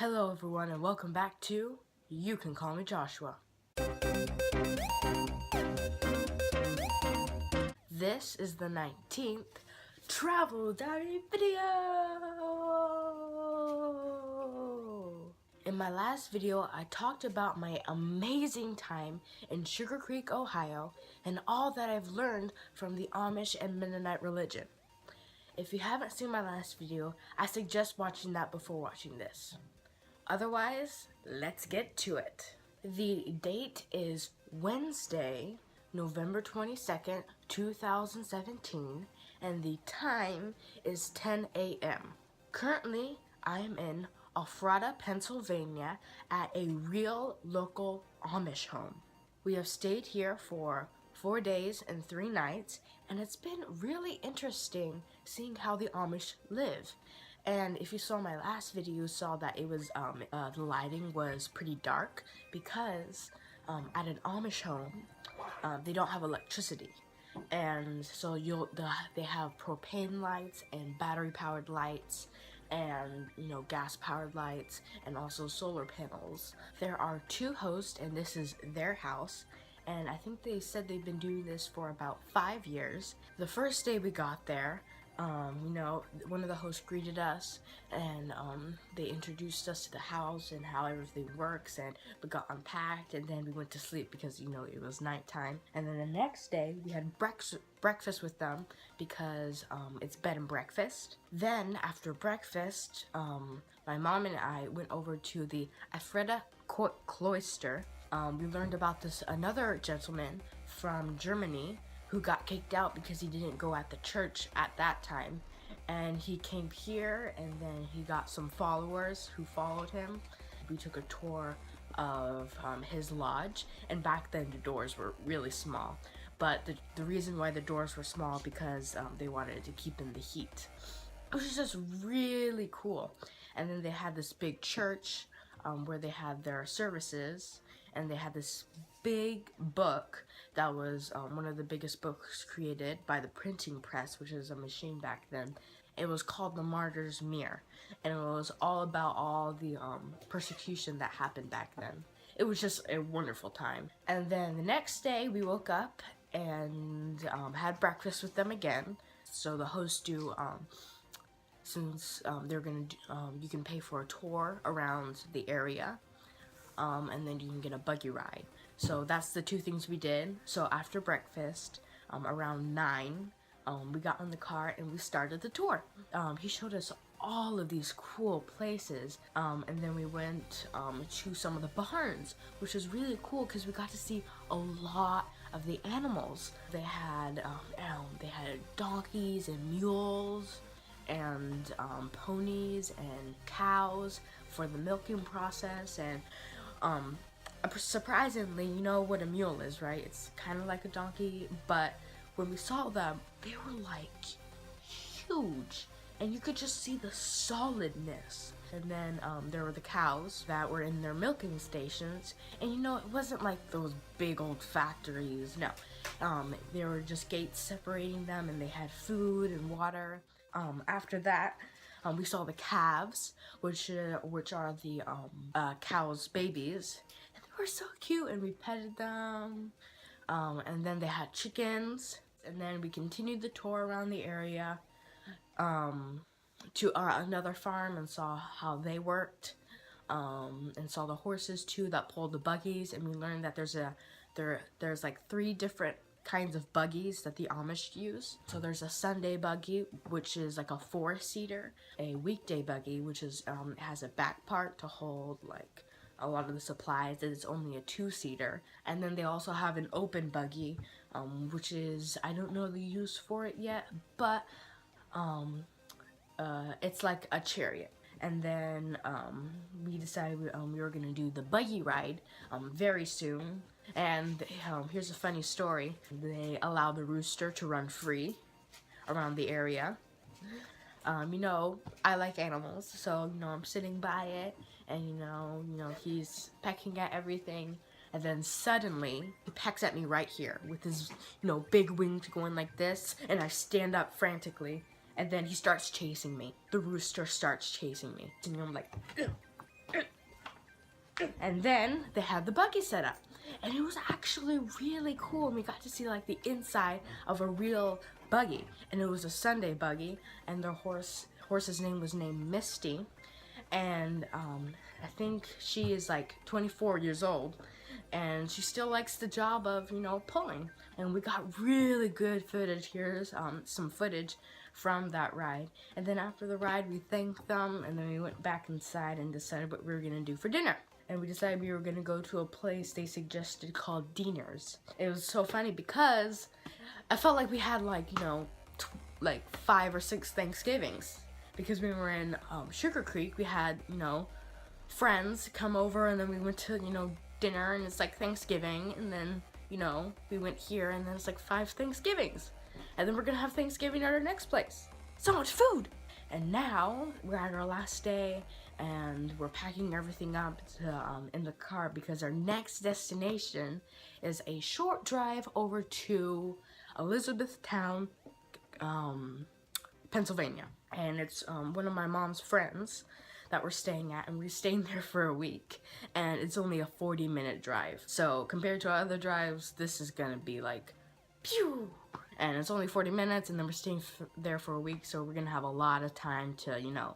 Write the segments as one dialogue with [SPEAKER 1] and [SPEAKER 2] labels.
[SPEAKER 1] Hello everyone and welcome back to You Can Call Me Joshua. This is the 19th travel diary video. In my last video, I talked about my amazing time in Sugar Creek, Ohio, and all that I've learned from the Amish and Mennonite religion. If you haven't seen my last video, I suggest watching that before watching this. Otherwise, let's get to it. The date is Wednesday, November 22nd, 2017, and the time is 10 a.m. Currently, I am in Ephrata, Pennsylvania at a real local Amish home. We have stayed here for 4 days and 3 nights, and it's been really interesting seeing how the Amish live. And if you saw my last video, you saw that it was the lighting was pretty dark because at an Amish home they don't have electricity, and so they have propane lights and battery powered lights and gas powered lights and also solar panels. There are 2 hosts and this is their house. And I think they said they've been doing this for about 5 years. The first day we got there, one of the hosts greeted us and they introduced us to the house and how everything works, and we got unpacked and then we went to sleep because it was nighttime. And then the next day we had breakfast with them because it's bed and breakfast. Then after breakfast, my mom and I went over to the Ephrata cloister. We learned about another gentleman from Germany who got kicked out because he didn't go at the church at that time, and he came here and then he got some followers who followed him. We took a tour of his lodge, and back then the doors were really small, but the reason why the doors were small because they wanted to keep in the heat. It was just really cool. And then they had this big church where they had their services, and they had this big book that was one of the biggest books created by the printing press, which is a machine back then. It was called The Martyr's Mirror, and it was all about all the persecution that happened back then. It was just a wonderful time. And then the next day we woke up and had breakfast with them again. So the hosts do, since they're gonna do, you can pay for a tour around the area, and then you can get a buggy ride. So that's the 2 things we did. So after breakfast, around 9, we got in the car and we started the tour. He showed us all of these cool places, and then we went to some of the barns, which was really cool because we got to see a lot of the animals. They had donkeys and mules and ponies and cows for the milking process. And surprisingly, you know what a mule is, right? It's kind of like a donkey, but when we saw them, they were like huge, and you could just see the solidness. And then there were the cows that were in their milking stations, and it wasn't like those big old factories. No, there were just gates separating them, and they had food and water. After that, we saw the calves, which are the cows' babies, and they were so cute, and we petted them. And then they had chickens, and then we continued the tour around the area to another farm and saw how they worked, and saw the horses too that pulled the buggies. And we learned that there's like 3 different kinds of buggies that the Amish use. So there's a Sunday buggy, which is like a 4-seater, a weekday buggy, which is has a back part to hold like a lot of the supplies, and it's only a 2-seater. And then they also have an open buggy, which is, I don't know the use for it yet, but it's like a chariot. And then we decided we were gonna do the buggy ride very soon. And here's a funny story. They allow the rooster to run free around the area. I like animals, so I'm sitting by it, and he's pecking at everything, and then suddenly he pecks at me right here with his big wings going like this, and I stand up frantically, and then he starts chasing me. The rooster starts chasing me, and I'm like, ugh. And then they had the buggy set up. And it was actually really cool. And we got to see like the inside of a real buggy. And it was a Sunday buggy. And their horse's name was named Misty. And I think she is like 24 years old. And she still likes the job of, you know, pulling. And we got really good footage. Here's some footage from that ride. And then after the ride, we thanked them. And then we went back inside and decided what we were going to do for dinner. And we decided we were going to go to a place they suggested called Diners. It was so funny because I felt like we had like, you know, like 5 or 6 Thanksgivings. Because we were in Sugar Creek, we had, you know, friends come over, and then we went to, you know, dinner, and it's like Thanksgiving, and then, you know, we went here, and then it's like 5 Thanksgivings. And then we're going to have Thanksgiving at our next place. So much food! And now we're at our last day, and we're packing everything up to, in the car because our next destination is a short drive over to Elizabethtown, Pennsylvania. And it's one of my mom's friends that we're staying at, and we're staying there for a week. And it's only a 40-minute drive. So compared to our other drives, this is gonna be like, pew! And it's only 40 minutes, and then we're staying there for a week, so we're gonna have a lot of time to, you know,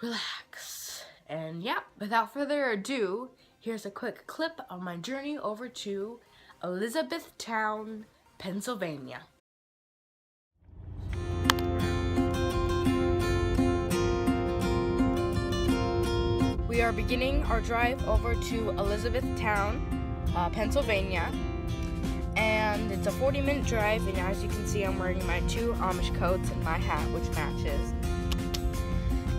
[SPEAKER 1] relax. And yeah, without further ado, here's a quick clip of my journey over to Elizabethtown, Pennsylvania. We are beginning our drive over to Elizabethtown, Pennsylvania. And it's a 40-minute drive, and as you can see, I'm wearing my 2 Amish coats and my hat, which matches.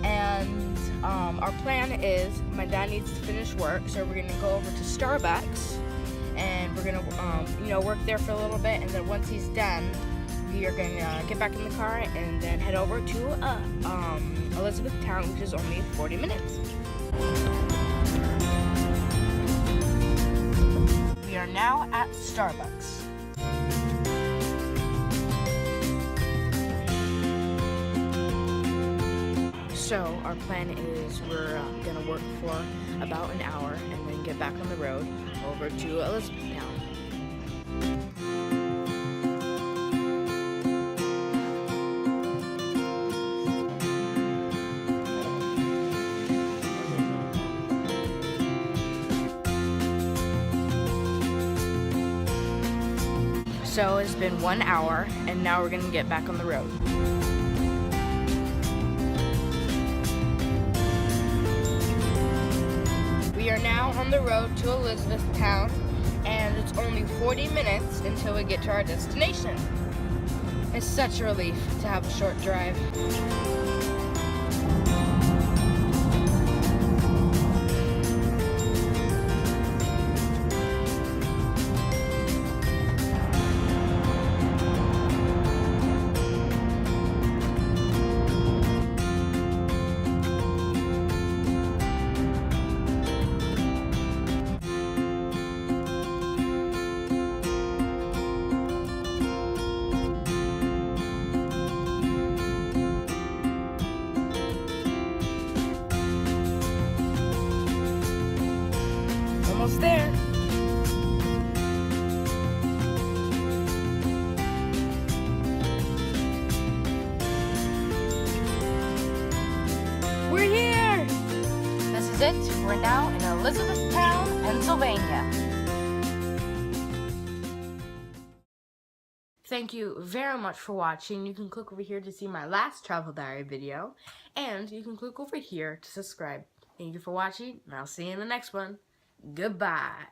[SPEAKER 1] And our plan is, my dad needs to finish work, so we're gonna go over to Starbucks, and we're gonna, you know, work there for a little bit, and then once he's done, we are gonna get back in the car and then head over to Elizabethtown, which is only 40 minutes. We are now at Starbucks. So our plan is we're gonna work for about an hour and then get back on the road over to Elizabethtown. So it's been 1 hour, and now we're gonna get back on the road. We are now on the road to Elizabethtown, and it's only 40 minutes until we get to our destination. It's such a relief to have a short drive. Almost there. We're here! This is it. We're now in Elizabethtown, Pennsylvania. Thank you very much for watching. You can click over here to see my last travel diary video, and you can click over here to subscribe. Thank you for watching, and I'll see you in the next one. Goodbye.